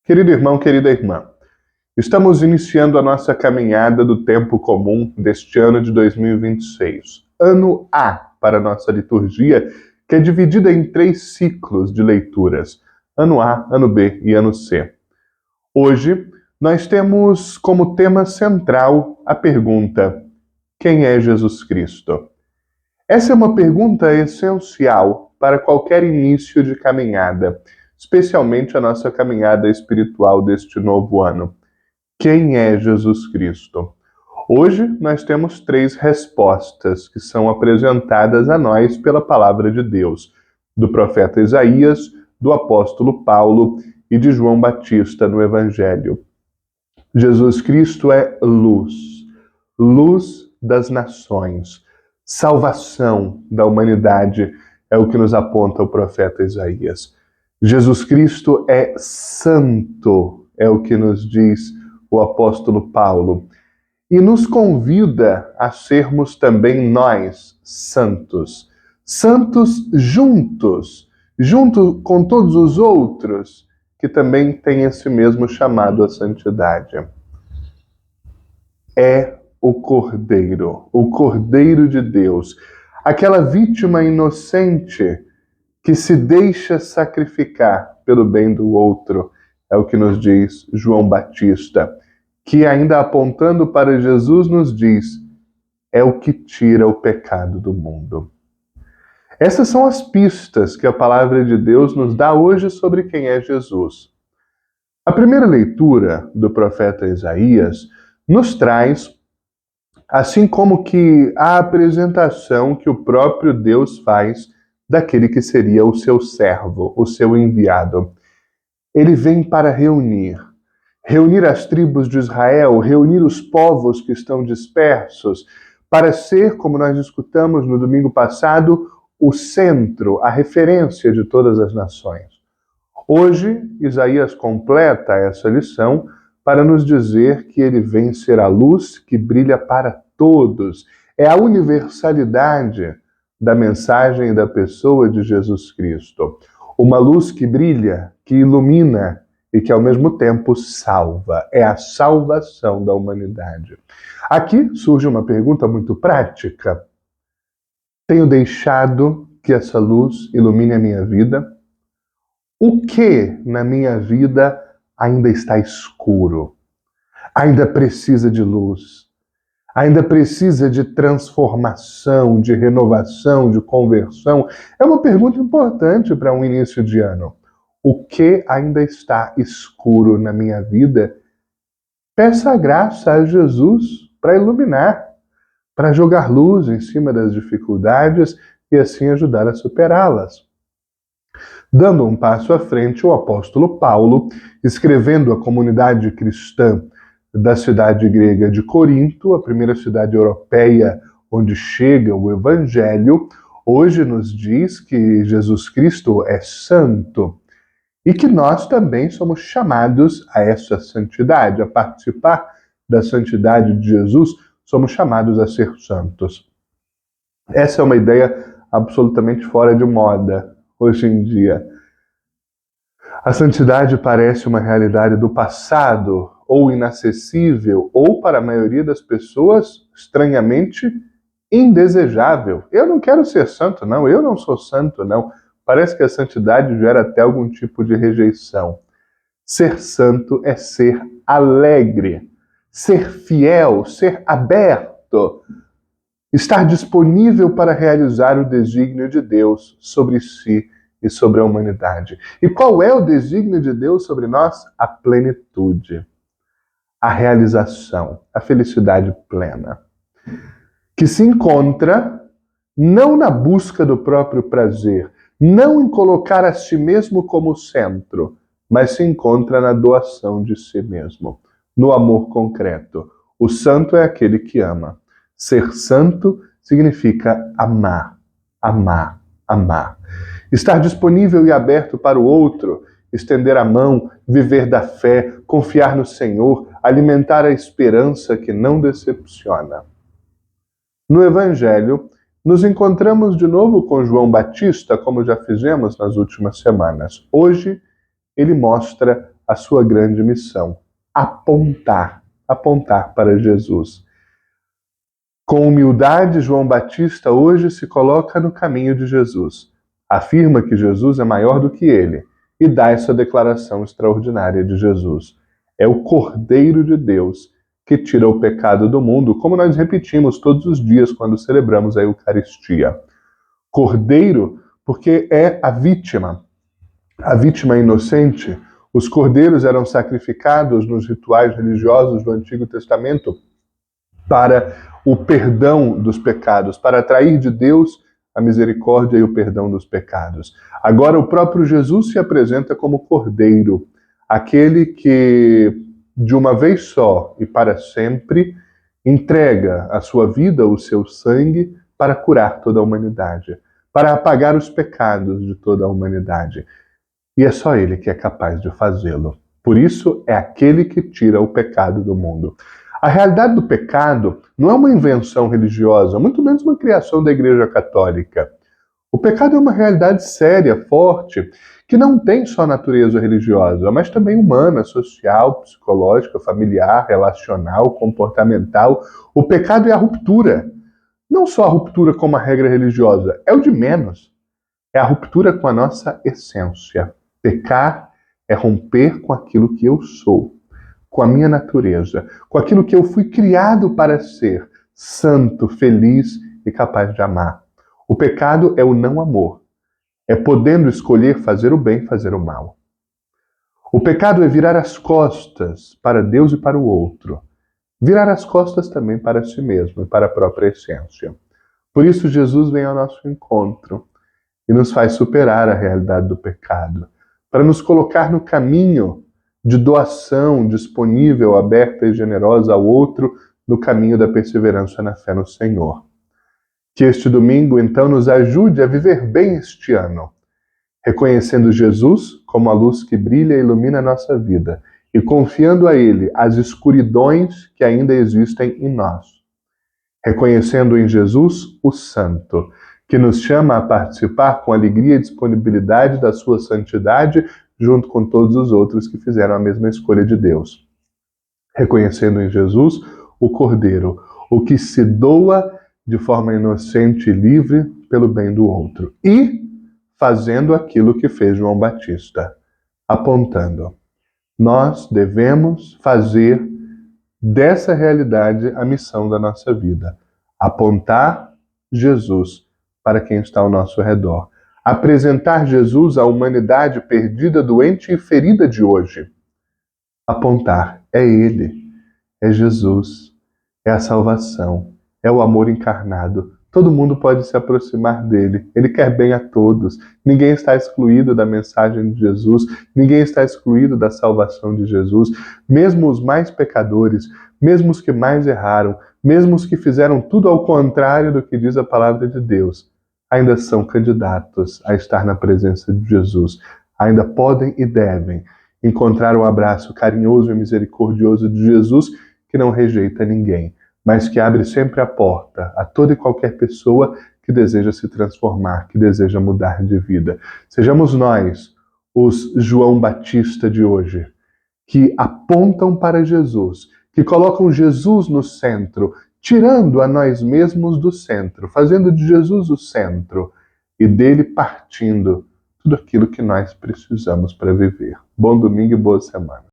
Querido irmão, querida irmã, estamos iniciando a nossa caminhada do tempo comum deste ano de 2026. Ano A para a nossa liturgia, que é dividida em 3 ciclos de leituras. Ano A, Ano B e Ano C. Hoje, nós temos como tema central a pergunta: quem é Jesus Cristo? Essa é uma pergunta essencial para qualquer início de caminhada, especialmente a nossa caminhada espiritual deste novo ano. Quem é Jesus Cristo? Hoje nós temos 3 respostas que são apresentadas a nós pela palavra de Deus, do profeta Isaías, do apóstolo Paulo e de João Batista no Evangelho. Jesus Cristo é luz, luz das nações, salvação da humanidade, é o que nos aponta o profeta Isaías. Jesus Cristo é santo, é o que nos diz o apóstolo Paulo, e nos convida a sermos também nós santos. Santos juntos, junto com todos os outros que também têm esse mesmo chamado à santidade. É o Cordeiro de Deus, aquela vítima inocente que se deixa sacrificar pelo bem do outro, é o que nos diz João Batista, que ainda apontando para Jesus nos diz, é o que tira o pecado do mundo. Essas são as pistas que a palavra de Deus nos dá hoje sobre quem é Jesus. A primeira leitura do profeta Isaías nos traz, assim como que a apresentação que o próprio Deus faz daquele que seria o seu servo, o seu enviado. Ele vem para reunir as tribos de Israel, reunir os povos que estão dispersos, para ser, como nós escutamos no domingo passado, o centro, a referência de todas as nações. Hoje, Isaías completa essa lição para nos dizer que ele vem ser a luz que brilha para todos. É a universalidade da mensagem e da pessoa de Jesus Cristo. Uma luz que brilha, que ilumina e que ao mesmo tempo salva. É a salvação da humanidade. Aqui surge uma pergunta muito prática. Tenho deixado que essa luz ilumine a minha vida? O que na minha vida ainda está escuro? Ainda precisa de luz? Ainda precisa de transformação, de renovação, de conversão? É uma pergunta importante para um início de ano. O que ainda está escuro na minha vida? Peça a graça a Jesus para iluminar, para jogar luz em cima das dificuldades e assim ajudar a superá-las. Dando um passo à frente, o apóstolo Paulo, escrevendo à comunidade cristã da cidade grega de Corinto, a primeira cidade europeia onde chega o Evangelho, hoje nos diz que Jesus Cristo é santo e que nós também somos chamados a essa santidade, a participar da santidade de Jesus, somos chamados a ser santos. Essa é uma ideia absolutamente fora de moda hoje em dia. A santidade parece uma realidade do passado, ou inacessível, ou para a maioria das pessoas, estranhamente indesejável. Eu não quero ser santo, não. Eu não sou santo, não. Parece que a santidade gera até algum tipo de rejeição. Ser santo é ser alegre, ser fiel, ser aberto, estar disponível para realizar o desígnio de Deus sobre si e sobre a humanidade. E qual é o desígnio de Deus sobre nós? A plenitude, a realização, a felicidade plena, que se encontra não na busca do próprio prazer, não em colocar a si mesmo como centro, mas se encontra na doação de si mesmo, no amor concreto. O santo é aquele que ama. Ser santo significa amar, amar, amar. Estar disponível e aberto para o outro, estender a mão, viver da fé, confiar no Senhor, alimentar a esperança que não decepciona. No Evangelho, nos encontramos de novo com João Batista, como já fizemos nas últimas semanas. Hoje, ele mostra a sua grande missão: apontar para Jesus. Com humildade, João Batista hoje se coloca no caminho de Jesus. Afirma que Jesus é maior do que ele e dá essa declaração extraordinária de Jesus. É o Cordeiro de Deus que tira o pecado do mundo, como nós repetimos todos os dias quando celebramos a Eucaristia. Cordeiro, porque é a vítima inocente. Os cordeiros eram sacrificados nos rituais religiosos do Antigo Testamento para o perdão dos pecados, para atrair de Deus a misericórdia e o perdão dos pecados. Agora o próprio Jesus se apresenta como Cordeiro, aquele que de uma vez só e para sempre entrega a sua vida, o seu sangue, para curar toda a humanidade, para apagar os pecados de toda a humanidade. E é só ele que é capaz de fazê-lo. Por isso é aquele que tira o pecado do mundo. A realidade do pecado não é uma invenção religiosa, muito menos uma criação da Igreja Católica. O pecado é uma realidade séria, forte, que não tem só natureza religiosa, mas também humana, social, psicológica, familiar, relacional, comportamental. O pecado é a ruptura. Não só a ruptura com uma regra religiosa, é o de menos. É a ruptura com a nossa essência. Pecar é romper com aquilo que eu sou, com a minha natureza, com aquilo que eu fui criado para ser, santo, feliz e capaz de amar. O pecado é o não amor. É podendo escolher fazer o bem, fazer o mal. O pecado é virar as costas para Deus e para o outro. Virar as costas também para si mesmo e para a própria essência. Por isso Jesus vem ao nosso encontro e nos faz superar a realidade do pecado, para nos colocar no caminho de doação disponível, aberta e generosa ao outro, no caminho da perseverança na fé no Senhor. Que este domingo, então, nos ajude a viver bem este ano, reconhecendo Jesus como a luz que brilha e ilumina a nossa vida e confiando a Ele as escuridões que ainda existem em nós. Reconhecendo em Jesus o Santo, que nos chama a participar com alegria e disponibilidade da sua santidade, junto com todos os outros que fizeram a mesma escolha de Deus. Reconhecendo em Jesus o Cordeiro, o que se doa de forma inocente e livre pelo bem do outro. E fazendo aquilo que fez João Batista, apontando. Nós devemos fazer dessa realidade a missão da nossa vida. Apontar Jesus para quem está ao nosso redor. Apresentar Jesus à humanidade perdida, doente e ferida de hoje. Apontar. É Ele. É Jesus. É a salvação. É o amor encarnado. Todo mundo pode se aproximar dele. Ele quer bem a todos. Ninguém está excluído da mensagem de Jesus. Ninguém está excluído da salvação de Jesus. Mesmo os mais pecadores, mesmo os que mais erraram, mesmo os que fizeram tudo ao contrário do que diz a palavra de Deus, ainda são candidatos a estar na presença de Jesus. Ainda podem e devem encontrar o abraço carinhoso e misericordioso de Jesus, que não rejeita ninguém, mas que abre sempre a porta a toda e qualquer pessoa que deseja se transformar, que deseja mudar de vida. Sejamos nós os João Batista de hoje, que apontam para Jesus, que colocam Jesus no centro, tirando a nós mesmos do centro, fazendo de Jesus o centro e dele partindo tudo aquilo que nós precisamos para viver. Bom domingo e boa semana.